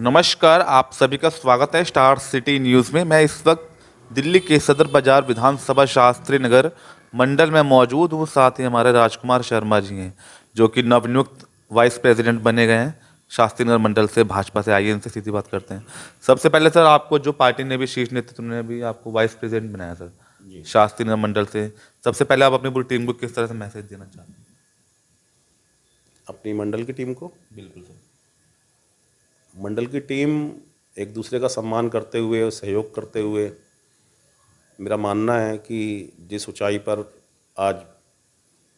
नमस्कार, आप सभी का स्वागत है स्टार सिटी न्यूज़ में। मैं इस वक्त दिल्ली के सदर बाजार विधानसभा शास्त्री नगर मंडल में मौजूद हूँ। साथ ही हमारे राजकुमार शर्मा जी हैं, जो कि नवनियुक्त वाइस प्रेसिडेंट बने गए हैं शास्त्री नगर मंडल से, भाजपा से। आइए इनसे सीधी बात करते हैं। सबसे पहले सर, आपको जो पार्टी ने भी, शीर्ष नेतृत्व ने भी आपको वाइस प्रेसिडेंट बनाया सर, जी। शास्त्री नगर मंडल से। सबसे पहले आप अपनी पूरी टीम को किस तरह से मैसेज देना चाहते हैं? अपनी मंडल की टीम को, बिल्कुल सर। मंडल की टीम एक दूसरे का सम्मान करते हुए और सहयोग करते हुए, मेरा मानना है कि जिस ऊंचाई पर आज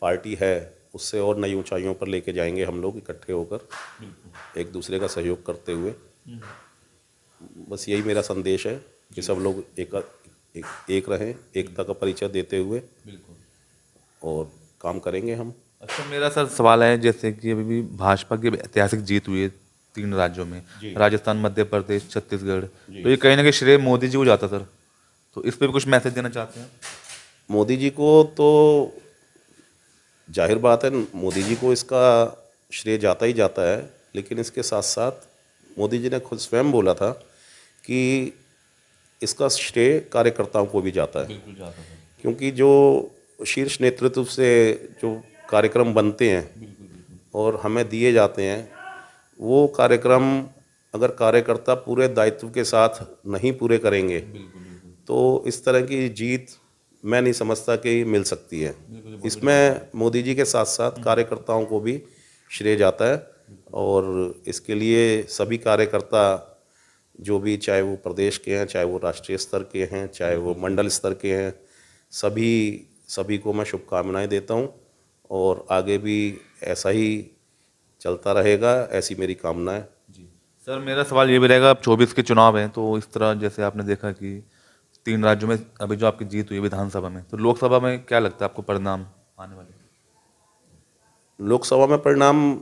पार्टी है उससे और नई ऊंचाइयों पर लेके जाएंगे हम लोग इकट्ठे होकर, एक दूसरे का सहयोग करते हुए। बस यही मेरा संदेश है कि सब लोग एक रहें, एकता का परिचय देते हुए बिल्कुल। और काम करेंगे हम। अच्छा, मेरा सर सवाल है, जैसे कि अभी भी भाजपा की ऐतिहासिक जीत हुई है 3 राज्यों में, जी। राजस्थान, मध्य प्रदेश, छत्तीसगढ़, जी। तो ये कहीं ना कहीं श्रेय मोदी जी को जाता सर। तो इस पे भी कुछ मैसेज देना चाहते हैं? मोदी जी को तो जाहिर बात है, मोदी जी को इसका श्रेय जाता ही जाता है, लेकिन इसके साथ साथ मोदी जी ने खुद स्वयं बोला था कि इसका श्रेय कार्यकर्ताओं को भी जाता है। बिल्कुल जाता सर। क्योंकि जो शीर्ष नेतृत्व से जो कार्यक्रम बनते हैं बिल्कुल बिल्कुल। और हमें दिए जाते हैं, वो कार्यक्रम अगर कार्यकर्ता पूरे दायित्व के साथ नहीं पूरे करेंगे बिल्कुल बिल्कुल। तो इस तरह की जीत मैं नहीं समझता कि मिल सकती है। बिल्कुल, बहुत बड़ी बात इसमें मोदी जी के साथ साथ कार्यकर्ताओं को भी श्रेय जाता है, और इसके लिए सभी कार्यकर्ता जो भी, चाहे वो प्रदेश के हैं, चाहे वो राष्ट्रीय स्तर के हैं, चाहे वो मंडल स्तर के हैं, सभी को मैं शुभकामनाएं देता हूं, और आगे भी ऐसा ही चलता रहेगा, ऐसी मेरी कामना है। जी। सर, मेरा सवाल ये भी रहेगा, अब 24 के चुनाव हैं, तो इस तरह जैसे आपने देखा कि 3 राज्यों में अभी जो आपकी जीत हुई है विधानसभा में, तो लोकसभा में क्या लगता है आपको परिणाम आने वाले? लोकसभा में परिणाम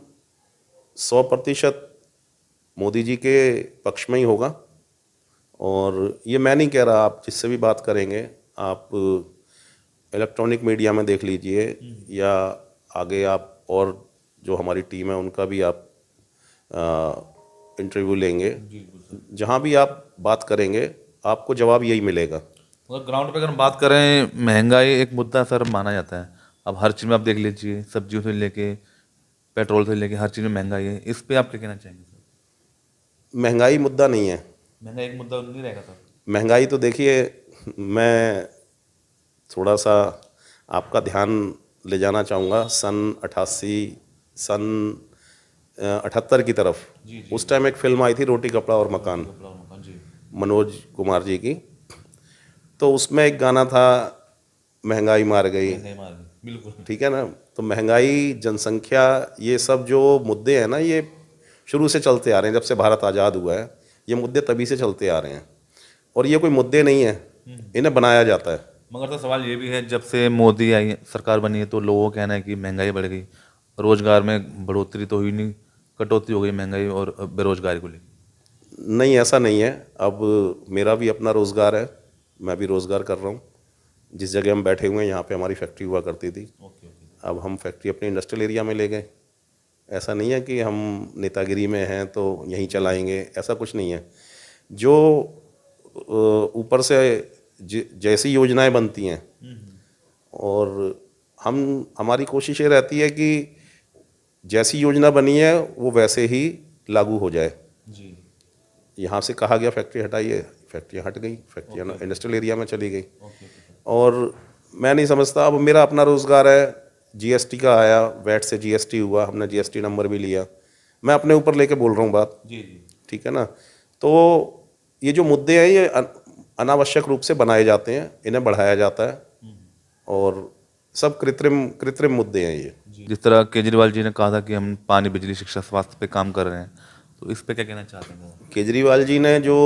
100% मोदी जी के पक्ष में ही होगा। और ये मैं नहीं कह रहा, आप जिससे भी बात करेंगे, आप इलेक्ट्रॉनिक मीडिया में देख लीजिए, या आगे आप और जो हमारी टीम है उनका भी आप इंटरव्यू लेंगे, जहाँ भी आप बात करेंगे आपको जवाब यही मिलेगा। मतलब ग्राउंड पे अगर हम बात करें, महंगाई एक मुद्दा सर माना जाता है। अब हर चीज़ में आप देख लीजिए, सब्जियों से लेके पेट्रोल से लेके हर चीज़ में महंगाई है। इस पे आप क्या कहना चाहेंगे सर? महंगाई मुद्दा नहीं है। महंगाई एक मुद्दा नहीं रहेगा सर? महंगाई तो देखिए, मैं थोड़ा सा आपका ध्यान ले जाना चाहूँगा सन 78 की तरफ। जी उस टाइम एक फिल्म आई थी, रोटी कपड़ा और मकान, जी। मनोज कुमार जी की। तो उसमें एक गाना था, महंगाई मार गई। महंगाई मार गई, बिल्कुल। ठीक है ना? तो महंगाई, जनसंख्या, ये सब जो मुद्दे हैं ना, ये शुरू से चलते आ रहे हैं। जब से भारत आज़ाद हुआ है ये मुद्दे तभी से चलते आ रहे हैं, और ये कोई मुद्दे नहीं है, इन्हें बनाया जाता है। मगर तो सवाल ये भी है, जब से मोदी आई सरकार बनी है, तो लोगों का कहना है कि महंगाई बढ़ गई, रोजगार में बढ़ोतरी तो हुई नहीं, कटौती हो गई महंगाई और बेरोजगारी को लेकर। नहीं, ऐसा नहीं है। अब मेरा भी अपना रोज़गार है, मैं भी रोज़गार कर रहा हूँ। जिस जगह हम बैठे हुए हैं यहाँ पे हमारी फैक्ट्री हुआ करती थी, ओके ओके। अब हम फैक्ट्री अपने इंडस्ट्रियल एरिया में ले गए। ऐसा नहीं है कि हम नेतागिरी में हैं तो यहीं चलाएंगे, ऐसा कुछ नहीं है। जो ऊपर से जैसी योजनाएं बनती हैं, और हमारी कोशिश ये रहती है कि जैसी योजना बनी है वो वैसे ही लागू हो जाए। जी। यहाँ से कहा गया फैक्ट्री हटाइए, फैक्ट्री हट गई, फैक्ट्री इंडस्ट्रियल एरिया में चली गई। Okay okay. और मैं नहीं समझता, अब मेरा अपना रोज़गार है, जीएसटी का आया, वैट से जीएसटी हुआ, हमने जीएसटी नंबर भी लिया, मैं अपने ऊपर लेके बोल रहा हूँ बात। जी जी। ठीक है ना? तो ये जो मुद्दे हैं ये अनावश्यक रूप से बनाए जाते हैं, इन्हें बढ़ाया जाता है, और सब कृत्रिम कृत्रिम मुद्दे हैं ये। जिस तरह केजरीवाल जी ने कहा था कि हम पानी, बिजली, शिक्षा, स्वास्थ्य पे काम कर रहे हैं, तो इस पे क्या कहना चाहते हैं वो? केजरीवाल जी ने जो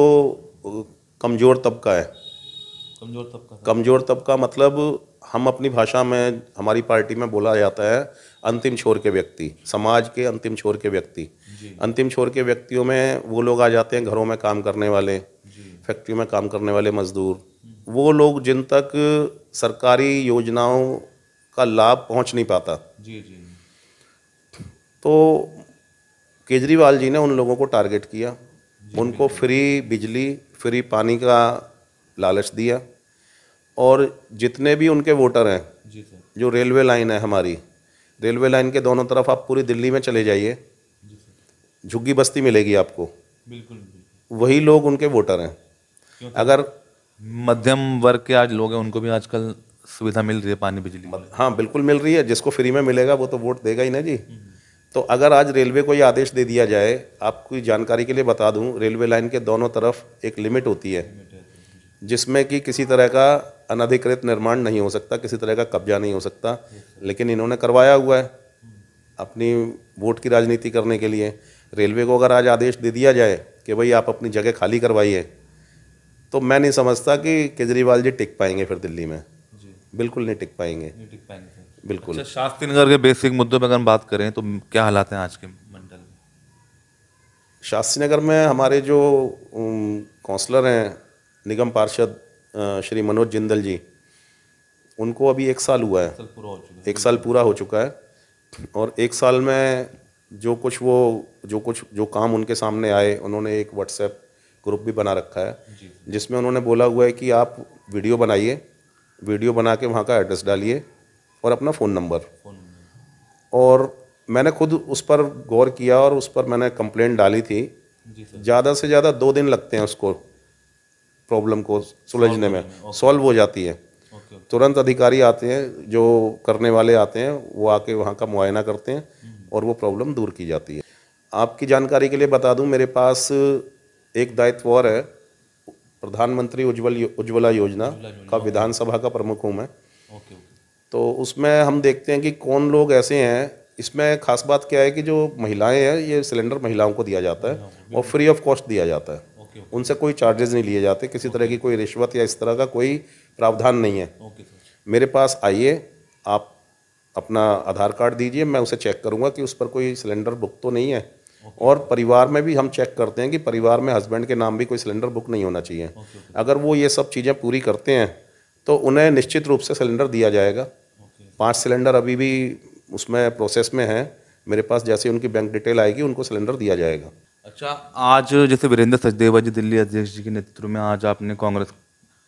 कमज़ोर तबका है, कमजोर तबका। कमज़ोर तबका मतलब हम अपनी भाषा में, हमारी पार्टी में बोला जाता है अंतिम छोर के व्यक्ति, समाज के अंतिम छोर के व्यक्ति। अंतिम छोर के व्यक्तियों में वो लोग आ जाते हैं, घरों में काम करने वाले, फैक्ट्री में काम करने वाले मजदूर, वो लोग जिन तक सरकारी योजनाओं का लाभ पहुंच नहीं पाता। जी जी। तो केजरीवाल जी ने उन लोगों को टारगेट किया, उनको फ्री बिजली, फ्री पानी का लालच दिया। और जितने भी उनके वोटर हैं, जी सर। जो रेलवे लाइन है हमारी, रेलवे लाइन के दोनों तरफ आप पूरी दिल्ली में चले जाइए, जी सर। झुग्गी बस्ती मिलेगी आपको, बिल्कुल बिल्कुल। वही लोग उनके वोटर हैं। क्योंकि अगर मध्यम वर्ग के आज लोग हैं, उनको भी आजकल सुविधा मिल रही है पानी बिजली की। हाँ बिल्कुल मिल रही है, जिसको फ्री में मिलेगा वो तो वोट देगा ही ना जी। तो अगर आज रेलवे को ये आदेश दे दिया जाए, आपकी जानकारी के लिए बता दूं, रेलवे लाइन के दोनों तरफ एक लिमिट होती है जिसमें कि किसी तरह का अनधिकृत निर्माण नहीं हो सकता, किसी तरह का कब्जा नहीं हो सकता, लेकिन इन्होंने करवाया हुआ है अपनी वोट की राजनीति करने के लिए। रेलवे को अगर आज आदेश दे दिया जाए कि भाई आप अपनी जगह खाली करवाइए, तो मैं नहीं समझता कि केजरीवाल जी टिक पाएंगे फिर दिल्ली में। जी। बिल्कुल नहीं टिक पाएंगे, नहीं टिक पाएंगे सर। बिल्कुल। अच्छा, शास्त्री नगर के बेसिक मुद्दों पर अगर हम बात करें तो क्या हालात हैं आज के मंडल में? शास्त्री नगर में हमारे जो काउंसलर हैं, निगम पार्षद श्री मनोज जिंदल जी, उनको अभी 1 साल हुआ है, सर पूरा हो चुका है। 1 साल पूरा हो चुका है। और 1 साल में जो काम उनके सामने आए, उन्होंने एक व्हाट्सएप ग्रुप भी बना रखा है जी। जिसमें उन्होंने बोला हुआ है कि आप वीडियो बनाइए, वीडियो बना के वहाँ का एड्रेस डालिए और अपना फ़ोन नंबर। और मैंने खुद उस पर गौर किया और उस पर मैंने कंप्लेंट डाली थी। जी सर। ज़्यादा से ज़्यादा 2 दिन लगते हैं उसको, प्रॉब्लम को सुलझने में, सॉल्व हो जाती है। ओके। तुरंत अधिकारी आते हैं, जो करने वाले आते हैं, वो आके वहाँ का मुआयना करते हैं और वो प्रॉब्लम दूर की जाती है। आपकी जानकारी के लिए बता दूं, मेरे पास एक दायित्व और है, प्रधानमंत्री उज्ज्वला योजना का विधानसभा का प्रमुख हूँ मैं। ओके। तो उसमें हम देखते हैं कि कौन लोग ऐसे हैं। इसमें खास बात क्या है कि जो महिलाएं हैं, ये सिलेंडर महिलाओं को दिया जाता है और फ्री ऑफ कॉस्ट दिया जाता है। ओके। उनसे कोई चार्जेस नहीं लिए जाते, किसी तरह की कोई रिश्वत या इस तरह का कोई प्रावधान नहीं है। Okay sir. मेरे पास आइए, आप अपना आधार कार्ड दीजिए, मैं उसे चेक करूंगा कि उस पर कोई सिलेंडर बुक तो नहीं है। और परिवार में भी हम चेक करते हैं कि परिवार में हस्बैंड के नाम भी कोई सिलेंडर बुक नहीं होना चाहिए। अगर वो ये सब चीज़ें पूरी करते हैं तो उन्हें निश्चित रूप से सिलेंडर दिया जाएगा। 5 सिलेंडर अभी भी उसमें प्रोसेस में है मेरे पास, जैसे उनकी बैंक डिटेल आएगी उनको सिलेंडर दिया जाएगा। अच्छा, आज जैसे वीरेंद्र सचदेवा जी दिल्ली अध्यक्ष जी के नेतृत्व में आज आपने कांग्रेस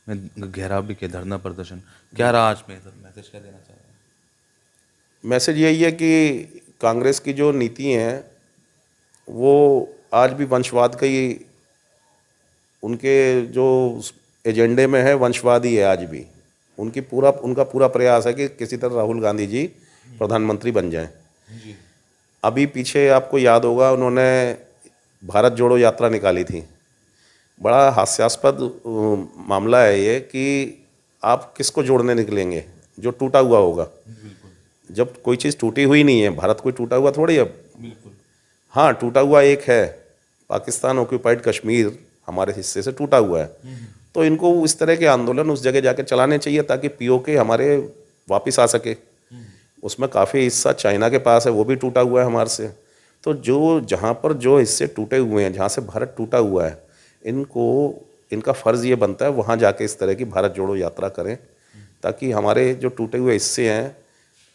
में घेराव भी किया, धरना प्रदर्शन, क्या रहा आज में? सर मैसेज क्या देना चाह रहे हैं? मैसेज यही है कि कांग्रेस की जो नीति हैं वो आज भी वंशवाद का ही, उनके जो एजेंडे में है वंशवाद ही है आज भी। उनका पूरा प्रयास है कि किसी तरह राहुल गांधी जी प्रधानमंत्री बन जाएं। अभी पीछे आपको याद होगा, उन्होंने भारत जोड़ो यात्रा निकाली थी। बड़ा हास्यास्पद मामला है ये कि आप किसको जोड़ने निकलेंगे, जो टूटा हुआ होगा। जब कोई चीज़ टूटी हुई नहीं है, भारत कोई टूटा हुआ थोड़ी है। बिल्कुल। हाँ, टूटा हुआ एक है, पाकिस्तान ऑक्यूपाइड कश्मीर हमारे हिस्से से टूटा हुआ है। तो इनको इस तरह के आंदोलन उस जगह जाके चलाने चाहिए ताकि पीओके हमारे वापस आ सके। उसमें काफ़ी हिस्सा चाइना के पास है, वो भी टूटा हुआ है हमारे से। तो जहाँ पर जो हिस्से टूटे हुए हैं, जहाँ से भारत टूटा हुआ है, इनका फ़र्ज़ ये बनता है वहाँ जाके इस तरह की भारत जोड़ो यात्रा करें ताकि हमारे जो टूटे हुए हिस्से हैं,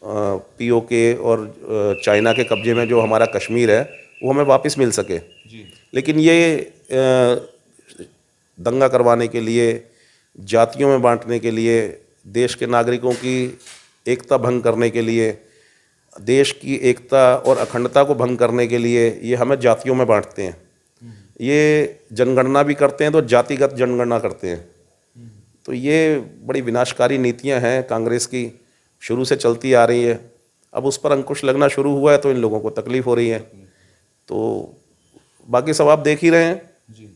पीओके और चाइना के कब्जे में जो हमारा कश्मीर है, वो हमें वापस मिल सके। लेकिन ये दंगा करवाने के लिए, जातियों में बांटने के लिए, देश के नागरिकों की एकता भंग करने के लिए, देश की एकता और अखंडता को भंग करने के लिए ये हमें जातियों में बांटते हैं। ये जनगणना भी करते हैं तो जातिगत जनगणना करते हैं। तो ये बड़ी विनाशकारी नीतियां हैं कांग्रेस की, शुरू से चलती आ रही है। अब उस पर अंकुश लगना शुरू हुआ है तो इन लोगों को तकलीफ हो रही है। तो बाकी सब आप देख ही रहे हैं,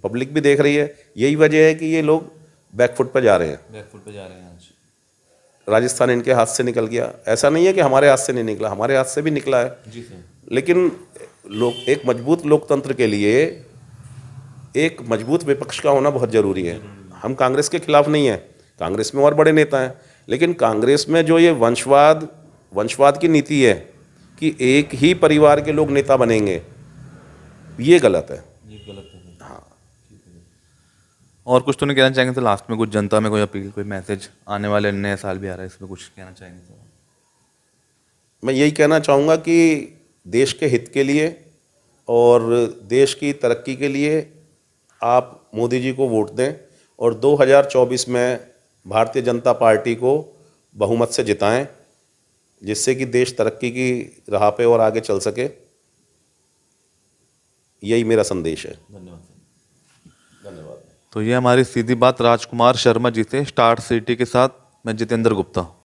पब्लिक भी देख रही है। यही वजह है कि ये लोग बैकफुट पर जा रहे हैं। बैकफुट पे जा रहे हैं आज। राजस्थान इनके हाथ से निकल गया। ऐसा नहीं है कि हमारे हाथ से नहीं निकला, हमारे हाथ से भी निकला है। जी सर। लेकिन एक मजबूत लोकतंत्र के लिए एक मजबूत विपक्ष का होना बहुत ज़रूरी है। हम कांग्रेस के खिलाफ नहीं हैं, कांग्रेस में और बड़े नेता हैं, लेकिन कांग्रेस में जो ये वंशवाद की नीति है कि एक ही परिवार के लोग नेता बनेंगे, ये गलत है। ये गलत है। हाँ। और कुछ तो नहीं कहना चाहेंगे सर लास्ट में? कुछ जनता में कोई अपील, कोई मैसेज? आने वाले नए साल भी आ रहा है, इसमें कुछ कहना चाहेंगे सर? मैं यही कहना चाहूँगा कि देश के हित के लिए और देश की तरक्की के लिए आप मोदी जी को वोट दें और 2024 में भारतीय जनता पार्टी को बहुमत से जिताएं, जिससे कि देश तरक्की की राह पे और आगे चल सके। यही मेरा संदेश है। धन्यवाद। तो ये हमारी सीधी बात राजकुमार शर्मा जी से, स्टार सिटी के साथ मैं जितेंद्र गुप्ता।